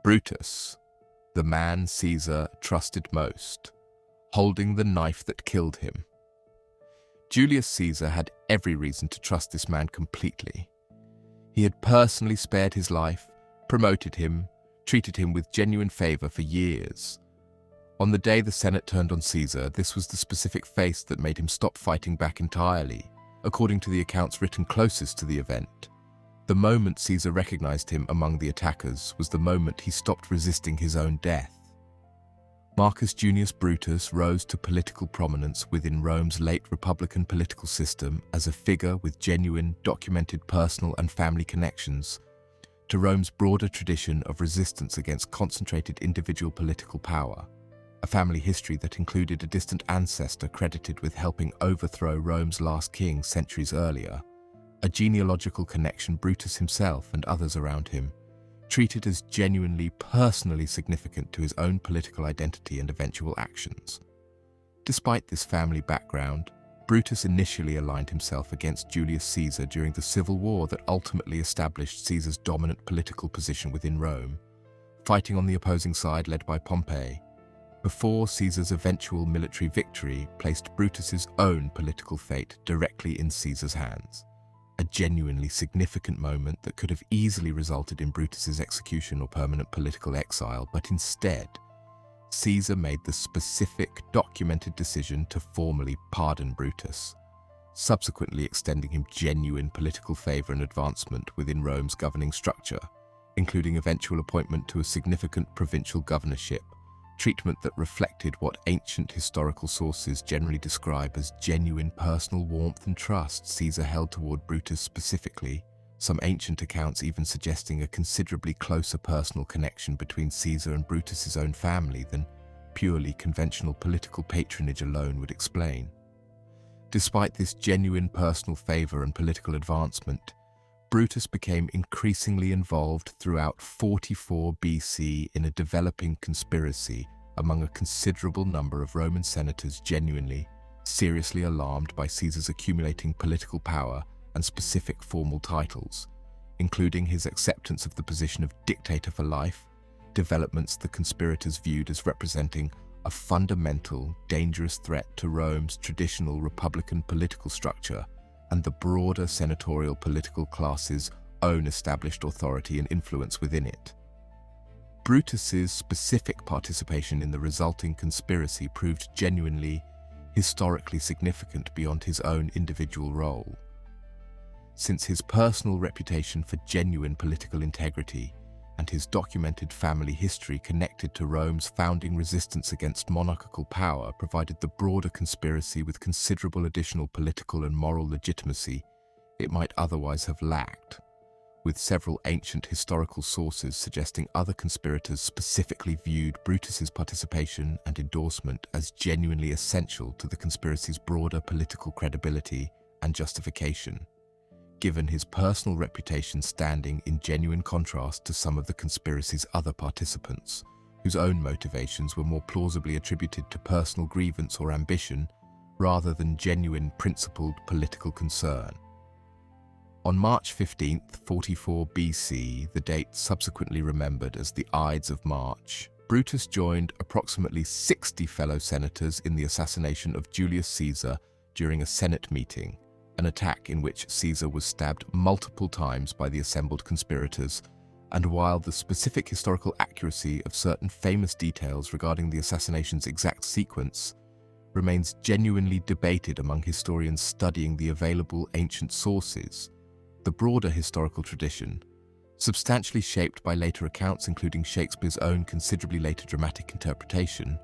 Brutus, the man Caesar trusted most, holding the knife that killed him. Julius Caesar had every reason to trust this man completely. He had personally spared his life, promoted him, treated him with genuine favor for years. On the day the Senate turned on Caesar, this was the specific face that made him stop fighting back entirely, according to the accounts written closest to the event. The moment Caesar recognized him among the attackers was the moment he stopped resisting his own death. Marcus Junius Brutus rose to political prominence within Rome's late republican political system as a figure with genuine, documented personal and family connections to Rome's broader tradition of resistance against concentrated individual political power, a family history that included a distant ancestor credited with helping overthrow Rome's last king centuries earlier, a genealogical connection Brutus himself and others around him treated as genuinely personally significant to his own political identity and eventual actions. Despite this family background, Brutus initially aligned himself against Julius Caesar during the civil war that ultimately established Caesar's dominant political position within Rome, fighting on the opposing side led by Pompey, before Caesar's eventual military victory placed Brutus's own political fate directly in Caesar's hands. A genuinely significant moment that could have easily resulted in Brutus's execution or permanent political exile, but instead, Caesar made the specific, documented decision to formally pardon Brutus, subsequently extending him genuine political favor and advancement within Rome's governing structure, including eventual appointment to a significant provincial governorship, treatment that reflected what ancient historical sources generally describe as genuine personal warmth and trust Caesar held toward Brutus specifically, some ancient accounts even suggesting a considerably closer personal connection between Caesar and Brutus's own family than purely conventional political patronage alone would explain. Despite this genuine personal favor and political advancement, Brutus became increasingly involved throughout 44 BC in a developing conspiracy among a considerable number of Roman senators genuinely, seriously alarmed by Caesar's accumulating political power and specific formal titles, including his acceptance of the position of dictator for life, developments the conspirators viewed as representing a fundamental, dangerous threat to Rome's traditional republican political structure and the broader senatorial political class's own established authority and influence within it. Brutus's specific participation in the resulting conspiracy proved genuinely, historically significant beyond his own individual role. Since his personal reputation for genuine political integrity and his documented family history connected to Rome's founding resistance against monarchical power provided the broader conspiracy with considerable additional political and moral legitimacy it might otherwise have lacked, with several ancient historical sources suggesting other conspirators specifically viewed Brutus's participation and endorsement as genuinely essential to the conspiracy's broader political credibility and justification, given his personal reputation standing in genuine contrast to some of the conspiracy's other participants, whose own motivations were more plausibly attributed to personal grievance or ambition rather than genuine principled political concern. On March 15, 44 BC, the date subsequently remembered as the Ides of March, Brutus joined approximately 60 fellow senators in the assassination of Julius Caesar during a Senate meeting, an attack in which Caesar was stabbed multiple times by the assembled conspirators, and while the specific historical accuracy of certain famous details regarding the assassination's exact sequence remains genuinely debated among historians studying the available ancient sources, the broader historical tradition, substantially shaped by later accounts including Shakespeare's own considerably later dramatic interpretation,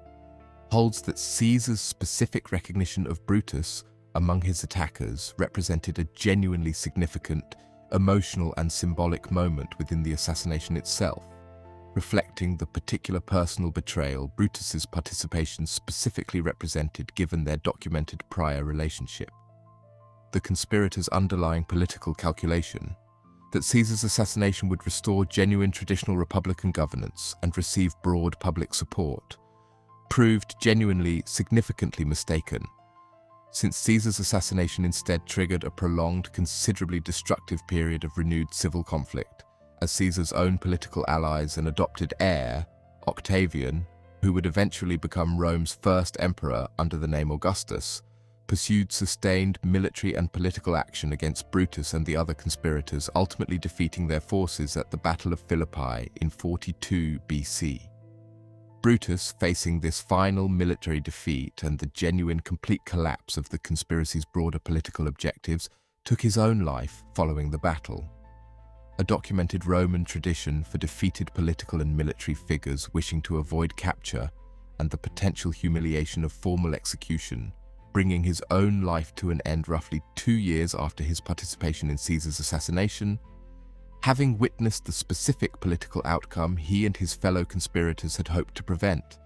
holds that Caesar's specific recognition of Brutus among his attackers represented a genuinely significant, emotional and symbolic moment within the assassination itself, reflecting the particular personal betrayal Brutus's participation specifically represented given their documented prior relationship. The conspirators' underlying political calculation, that Caesar's assassination would restore genuine traditional republican governance and receive broad public support, proved genuinely significantly mistaken, since Caesar's assassination instead triggered a prolonged, considerably destructive period of renewed civil conflict as Caesar's own political allies and adopted heir, Octavian, who would eventually become Rome's first emperor under the name Augustus, pursued sustained military and political action against Brutus and the other conspirators, ultimately defeating their forces at the Battle of Philippi in 42 BC. Brutus, facing this final military defeat and the genuine complete collapse of the conspiracy's broader political objectives, took his own life following the battle. A documented Roman tradition for defeated political and military figures wishing to avoid capture and the potential humiliation of formal execution, bringing his own life to an end roughly 2 years after his participation in Caesar's assassination. Having witnessed the specific political outcome he and his fellow conspirators had hoped to prevent.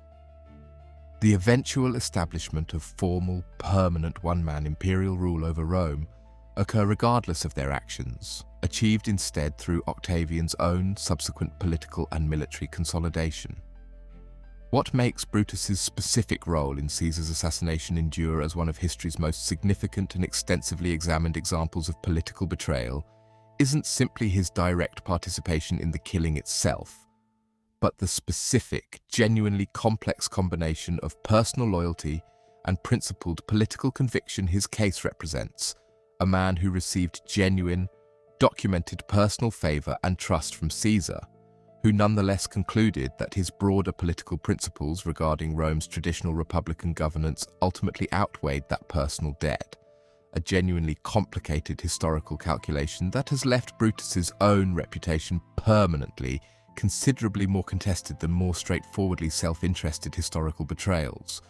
The eventual establishment of formal, permanent one-man imperial rule over Rome occur regardless of their actions, achieved instead through Octavian's own subsequent political and military consolidation. What makes Brutus's specific role in Caesar's assassination endure as one of history's most significant and extensively examined examples of political betrayal isn't simply his direct participation in the killing itself, but the specific, genuinely complex combination of personal loyalty and principled political conviction his case represents, a man who received genuine, documented personal favor and trust from Caesar, who nonetheless concluded that his broader political principles regarding Rome's traditional republican governance ultimately outweighed that personal debt. A genuinely complicated historical calculation that has left Brutus's own reputation permanently considerably more contested than more straightforwardly self-interested historical betrayals,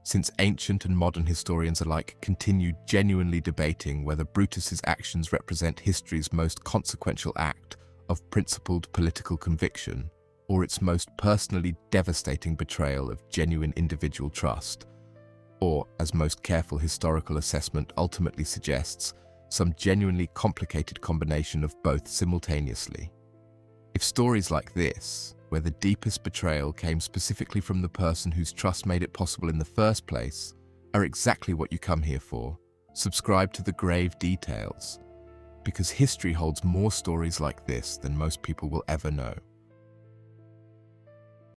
since ancient and modern historians alike continue genuinely debating whether Brutus's actions represent history's most consequential act of principled political conviction or its most personally devastating betrayal of genuine individual trust, or, as most careful historical assessment ultimately suggests, some genuinely complicated combination of both simultaneously. If stories like this, where the deepest betrayal came specifically from the person whose trust made it possible in the first place, are exactly what you come here for, subscribe to the grave details, because history holds more stories like this than most people will ever know.